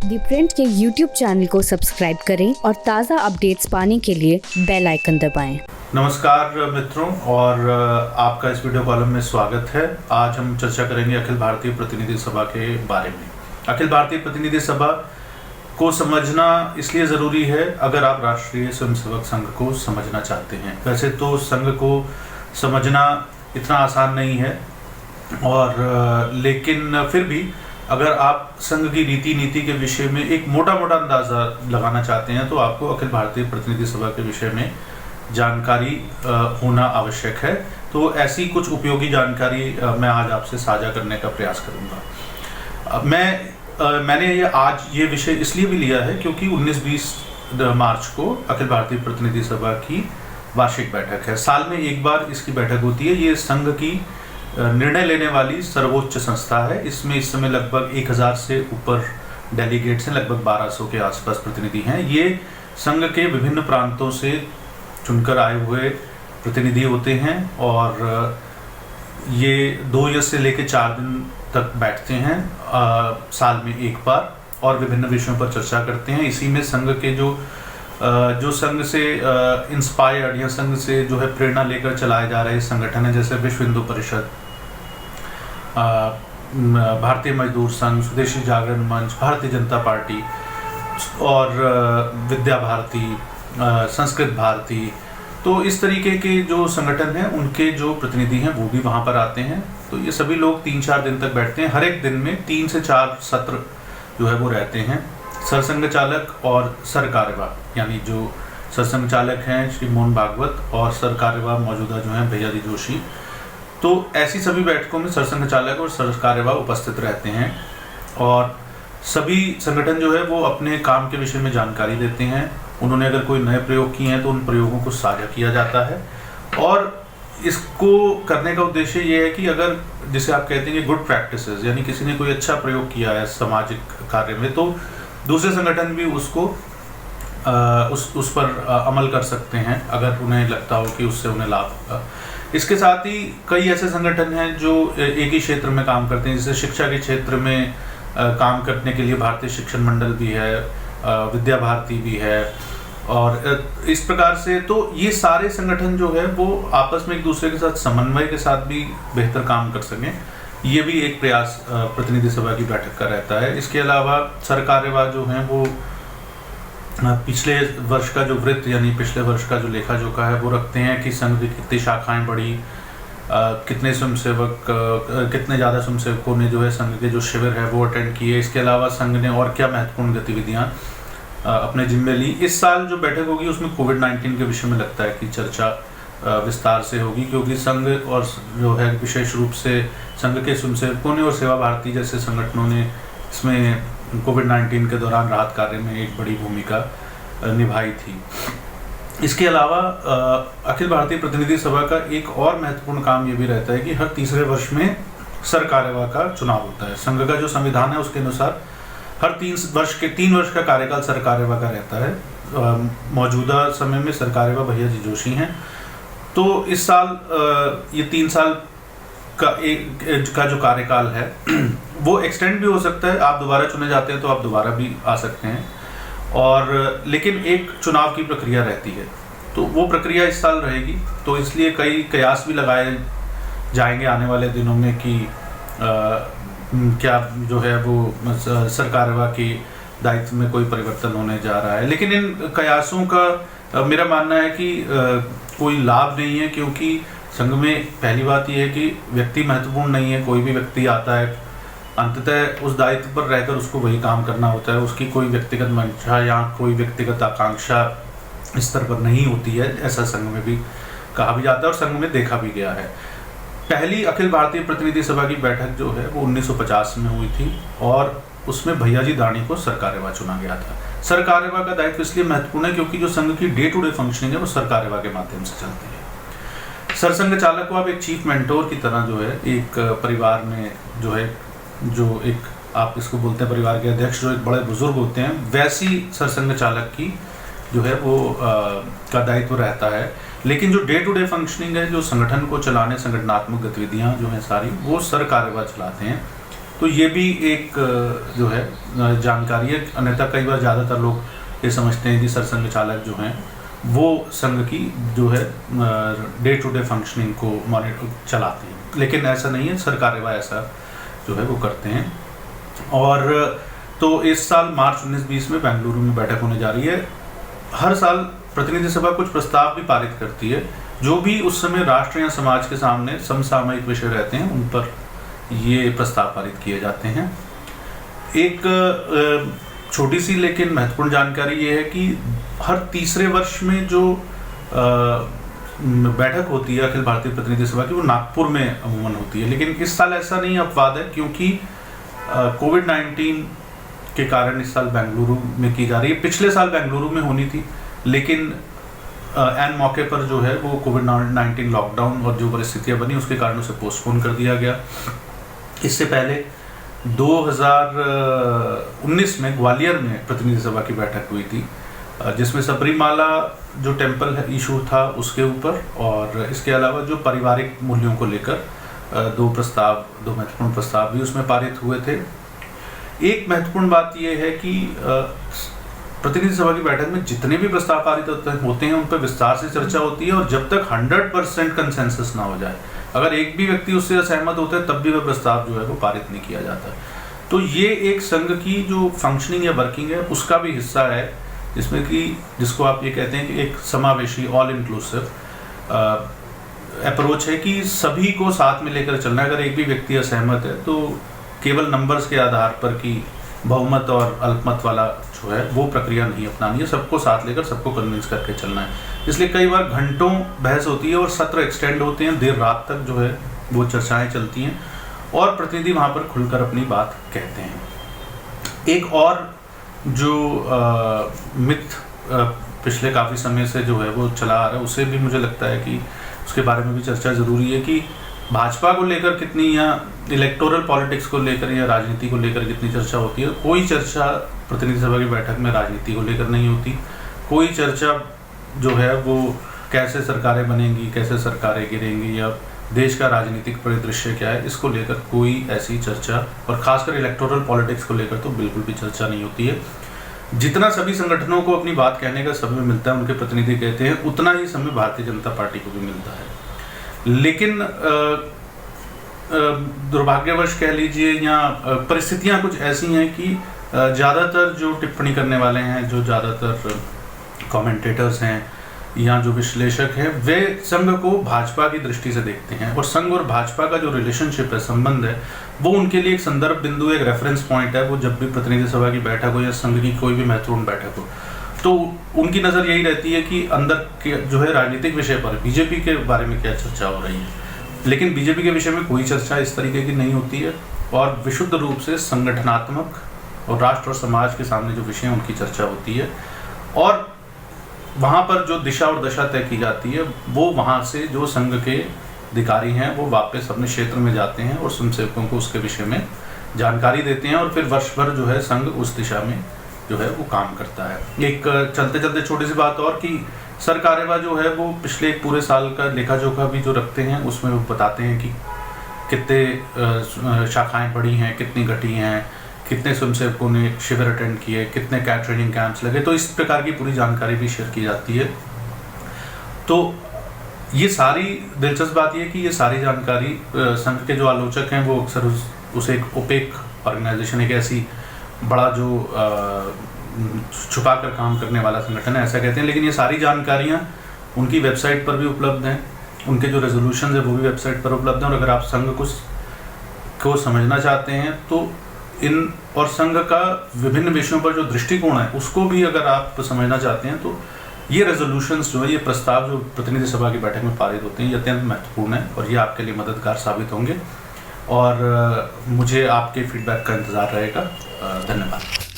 दी print के YouTube channel को subscribe करें और ताज़ा अपडेट्स पाने के लिए बेल आइकन दबाएं। नमस्कार मित्रों, और आपका इस वीडियो कॉलम में स्वागत है। आज हम चर्चा करेंगे अखिल भारतीय प्रतिनिधि सभा के बारे में। अखिल भारतीय प्रतिनिधि सभा को समझना इसलिए ज़रूरी है अगर आप राष्ट्रीय स्वयंसेवक संघ को समझना चाहते हैं। वैसे तो संघ को समझना इतना आसान नहीं है, और लेकिन फिर भी अगर आप संघ की रीति नीति के विषय में एक मोटा अंदाज़ा लगाना चाहते हैं तो आपको अखिल भारतीय प्रतिनिधि सभा के विषय में जानकारी होना आवश्यक है। तो ऐसी कुछ उपयोगी जानकारी मैं आज आपसे साझा करने का प्रयास करूंगा। मैंने आज ये विषय इसलिए भी लिया है क्योंकि 19-20 मार्च को अखिल भारतीय प्रतिनिधि सभा की वार्षिक बैठक है। साल में एक बार इसकी बैठक होती है। ये संघ की निर्णय लेने वाली सर्वोच्च संस्था है। इसमें इस समय लगभग 1000 से ऊपर डेलीगेट्स हैं, लगभग 1200 के आसपास प्रतिनिधि हैं। ये संघ के विभिन्न प्रांतों से चुनकर आए हुए प्रतिनिधि होते हैं, और ये 2 से लेकर 4 दिन तक बैठते हैं साल में एक बार, और विभिन्न विषयों पर चर्चा करते हैं। इसी में संघ के जो संघ से इंस्पायर्ड या संघ से जो है प्रेरणा लेकर चलाए जा रहे संगठन है, जैसे विश्व हिंदू परिषद, भारतीय मजदूर संघ, स्वदेशी जागरण मंच, भारतीय जनता पार्टी और विद्या भारती, संस्कृत भारती, तो इस तरीके के जो संगठन हैं उनके जो प्रतिनिधि हैं वो भी वहाँ पर आते हैं। तो ये सभी लोग 3-4 दिन तक बैठते हैं। हर एक दिन में 3 से 4 सत्र जो है वो रहते हैं। सरसंघ चालक और सरकार्यवाह, यानी जो सरसंघ चालक हैं श्री मोहन भागवत, और सरकार्यवाह मौजूदा जो हैं भैया जी जोशी। तो ऐसी सभी बैठकों में सरसंघ चालक और सरकार्यवाह उपस्थित रहते हैं, और सभी संगठन जो है वो अपने काम के विषय में जानकारी देते हैं। उन्होंने अगर कोई नए प्रयोग किए हैं तो उन प्रयोगों को साझा किया जाता है, और इसको करने का उद्देश्य ये है कि अगर जिसे आप कहते हैं गुड प्रैक्टिसेस, यानी किसी ने कोई अच्छा प्रयोग किया है सामाजिक कार्य में, तो दूसरे संगठन भी उसको उस पर अमल कर सकते हैं अगर उन्हें लगता हो कि उससे उन्हें लाभ होगा। इसके साथ ही कई ऐसे संगठन हैं जो एक ही क्षेत्र में काम करते हैं, जैसे शिक्षा के क्षेत्र में काम करने के लिए भारतीय शिक्षण मंडल भी है, विद्या भारती भी है, और इस प्रकार से तो ये सारे संगठन जो है वो आपस में एक दूसरे के साथ समन्वय के साथ भी बेहतर काम कर सकें। ये भी एक प्रयास प्रतिनिधि सभा की बैठक का रहता है। इसके अलावा सरकार्यवाह जो हैं वो पिछले वर्ष का जो वृत्त, यानी पिछले वर्ष का जो लेखा जोखा है वो रखते हैं कि संघ की कितनी शाखाएं बढ़ी, कितने स्वयंसेवक, कितने ज़्यादा स्वयंसेवकों ने जो है संघ के जो शिविर है वो अटेंड किए। इसके अलावा संघ ने और क्या महत्वपूर्ण गतिविधियाँ अपने जिम्मे ली। इस साल जो बैठक होगी उसमें कोविड-19 के विषय में लगता है कि चर्चा विस्तार से होगी, क्योंकि संघ और जो है विशेष रूप से संघ के स्वयंसेवकों ने और सेवा भारती जैसे संगठनों ने इसमें कोविड-19 के दौरान राहत कार्य में एक बड़ी भूमिका निभाई थी। इसके अलावा अखिल भारतीय प्रतिनिधि सभा का एक और महत्वपूर्ण काम ये भी रहता है कि हर तीसरे वर्ष में सरकार्यवाह का चुनाव होता है। संघ का जो संविधान है उसके अनुसार हर 3 वर्ष का कार्यकाल सरकार्यवाह का रहता है। मौजूदा समय में सरकार्यवाह भैया जी जोशी हैं। तो इस साल ये 3 साल का जो कार्यकाल है वो एक्सटेंड भी हो सकता है। आप दोबारा चुने जाते हैं तो आप दोबारा भी आ सकते हैं, और लेकिन एक चुनाव की प्रक्रिया रहती है, तो वो प्रक्रिया इस साल रहेगी। तो इसलिए कई कयास भी लगाए जाएंगे आने वाले दिनों में कि क्या जो है वो सरकार्यवाह की दायित्व में कोई परिवर्तन होने जा रहा है। लेकिन इन कयासों का मेरा मानना है कि कोई लाभ नहीं है, क्योंकि संघ में पहली बात यह है कि व्यक्ति महत्वपूर्ण नहीं है। कोई भी व्यक्ति आता है, अंततः उस दायित्व पर रहकर उसको वही काम करना होता है। उसकी कोई व्यक्तिगत मंशा या कोई व्यक्तिगत आकांक्षा इस स्तर पर नहीं होती है, ऐसा संघ में भी कहा भी जाता है और संघ में देखा भी गया है। पहली अखिल भारतीय प्रतिनिधि सभा की बैठक जो है वो 1950 में हुई थी, और उसमें भैया जी दानी को सरकार्यवाह चुना गया था। सरकार्यवाह का दायित्व इसलिए महत्वपूर्ण है क्योंकि जो संघ की डे टू डे फंक्शनिंग है वो सरकार्यवाह के माध्यम से चलती है। सरसंघ चालक को आप एक चीफ मेंटोर की तरह जो है एक परिवार में जो है, जो एक आप इसको बोलते हैं परिवार के अध्यक्ष, जो एक बड़े बुजुर्ग होते हैं, वैसी सरसंघ चालक की जो है वो का दायित्व रहता है। लेकिन जो डे टू डे फंक्शनिंग है, जो संगठन को चलाने, संगठनात्मक गतिविधियां जो हैं सारी, वो सरकार्यवाह चलाते हैं। तो ये भी एक जो है जानकारी है। अन्यथा कई बार ज़्यादातर लोग ये समझते हैं कि सरसंघ चालक जो हैं वो संघ की जो है डे टू डे फंक्शनिंग को मॉनिटर चलाते हैं, लेकिन ऐसा नहीं है। सरकारें ऐसा जो है वो करते हैं। और तो इस साल मार्च 19-20 में बेंगलुरु में बैठक होने जा रही है। हर साल प्रतिनिधि सभा कुछ प्रस्ताव भी पारित करती है, जो भी उस समय राष्ट्र या समाज के सामने समसामयिक विषय रहते हैं उन पर ये प्रस्ताव पारित किए जाते हैं। एक छोटी सी लेकिन महत्वपूर्ण जानकारी ये है कि हर तीसरे वर्ष में जो बैठक होती है अखिल भारतीय प्रतिनिधि सभा की, वो नागपुर में अमूमन होती है। लेकिन इस साल ऐसा नहीं अपवाद है, क्योंकि कोविड-19 के कारण इस साल बेंगलुरु में की जा रही है। पिछले साल बेंगलुरु में होनी थी, लेकिन एन मौके पर जो है वो कोविड-19 लॉकडाउन और जो परिस्थितियाँ बनी उसके कारण उसे पोस्टपोन कर दिया गया। इससे पहले 2019 में ग्वालियर में प्रतिनिधि सभा की बैठक हुई थी, जिसमें सबरीमाला जो टेम्पल है इशू था उसके ऊपर, और इसके अलावा जो पारिवारिक मूल्यों को लेकर दो महत्वपूर्ण प्रस्ताव भी उसमें पारित हुए थे। एक महत्वपूर्ण बात यह है कि प्रतिनिधि सभा की बैठक में जितने भी प्रस्ताव पारित होते हैं उन पर विस्तार से चर्चा होती है, और जब तक 100% कंसेंसस ना हो जाए, अगर एक भी व्यक्ति उससे असहमत होता है तब भी वह प्रस्ताव जो है वो पारित नहीं किया जाता। तो ये एक संघ की जो फंक्शनिंग या वर्किंग है उसका भी हिस्सा है, जिसमें कि जिसको आप ये कहते हैं कि एक समावेशी ऑल इंक्लूसिव अप्रोच है कि सभी को साथ में लेकर चलना है। अगर एक भी व्यक्ति असहमत है तो केवल नंबर्स के आधार पर कि बहुमत और अल्पमत वाला जो है वो प्रक्रिया नहीं अपनानी है, सबको साथ लेकर सबको कन्विंस करके चलना है। इसलिए कई बार घंटों बहस होती है और सत्र एक्सटेंड होते हैं, देर रात तक जो है वो चर्चाएं चलती हैं और प्रतिनिधि वहाँ पर खुलकर अपनी बात कहते हैं। एक और जो मिथ पिछले काफ़ी समय से जो है वो चला आ रहा है, उसे भी मुझे लगता है कि उसके बारे में भी चर्चा ज़रूरी है कि भाजपा को लेकर कितनी, या इलेक्टोरल पॉलिटिक्स को लेकर या राजनीति को लेकर कितनी चर्चा होती है। कोई चर्चा प्रतिनिधि सभा की बैठक में राजनीति को लेकर नहीं होती। कोई चर्चा जो है वो कैसे सरकारें बनेंगी, कैसे सरकारें गिरेंगी, या देश का राजनीतिक परिदृश्य क्या है, इसको लेकर कोई ऐसी चर्चा, और खासकर इलेक्टोरल पॉलिटिक्स को लेकर तो बिल्कुल भी चर्चा नहीं होती है। जितना सभी संगठनों को अपनी बात कहने का समय मिलता है, उनके प्रतिनिधि कहते हैं, उतना ही समय भारतीय जनता पार्टी को भी मिलता है। लेकिन दुर्भाग्यवश कह लीजिए, या परिस्थितियां कुछ ऐसी हैं कि ज़्यादातर जो टिप्पणी करने वाले हैं, जो ज़्यादातर कमेंटेटर्स हैं या जो विश्लेषक हैं, वे संघ को भाजपा की दृष्टि से देखते हैं, और संघ और भाजपा का जो रिलेशनशिप है, संबंध है, वो उनके लिए एक संदर्भ बिंदु, एक रेफरेंस पॉइंट है। वो जब भी प्रतिनिधि सभा की बैठक हो या संघ की कोई भी महत्वपूर्ण बैठक हो, तो उनकी नज़र यही रहती है कि अंदर के जो है राजनीतिक विषय पर बीजेपी के बारे में क्या चर्चा हो रही है। लेकिन बीजेपी के विषय में कोई चर्चा इस तरीके की नहीं होती है, और विशुद्ध रूप से संगठनात्मक और राष्ट्र और समाज के सामने जो विषय हैं उनकी चर्चा होती है, और वहाँ पर जो दिशा और दशा तय की जाती है, वो वहाँ से जो संघ के अधिकारी हैं वो वापस अपने क्षेत्र में जाते हैं और स्वयंसेवकों को उसके विषय में जानकारी देते हैं, और फिर वर्ष भर जो है संघ उस दिशा में जो है वो काम करता है। एक चलते चलते छोटी सी बात और, कि सर कार्यवाह जो है वो पिछले एक पूरे साल का लेखा जोखा भी जो रखते हैं, उसमें वो बताते हैं कि कितने शाखाएं बढ़ी हैं, कितनी घटी हैं, कितने स्वयंसेवकों ने शिविर अटेंड किए, कितने कैट ट्रेनिंग कैंप्स लगे, तो इस प्रकार की पूरी जानकारी भी शेयर की जाती है। तो ये सारी दिलचस्प बात ये है कि ये सारी जानकारी संघ के जो आलोचक हैं वो अक्सर उसे एक ओपेक ऑर्गेनाइजेशन, एक ऐसी बड़ा जो छुपा कर काम करने वाला संगठन है, ऐसा कहते हैं। लेकिन ये सारी जानकारियाँ उनकी वेबसाइट पर भी उपलब्ध हैं, उनके जो रेजोल्यूशन है वो भी वेबसाइट पर उपलब्ध हैं, और अगर आप संघ को समझना चाहते हैं तो इन और संघ का विभिन्न विषयों पर जो दृष्टिकोण है उसको भी अगर आप समझना चाहते हैं, तो ये रेजोल्यूशंस जो है, ये प्रस्ताव जो प्रतिनिधि सभा की बैठक में पारित होते हैं, ये अत्यंत महत्वपूर्ण है और ये आपके लिए मददगार साबित होंगे, और मुझे आपके फीडबैक का इंतज़ार रहेगा। धन्यवाद।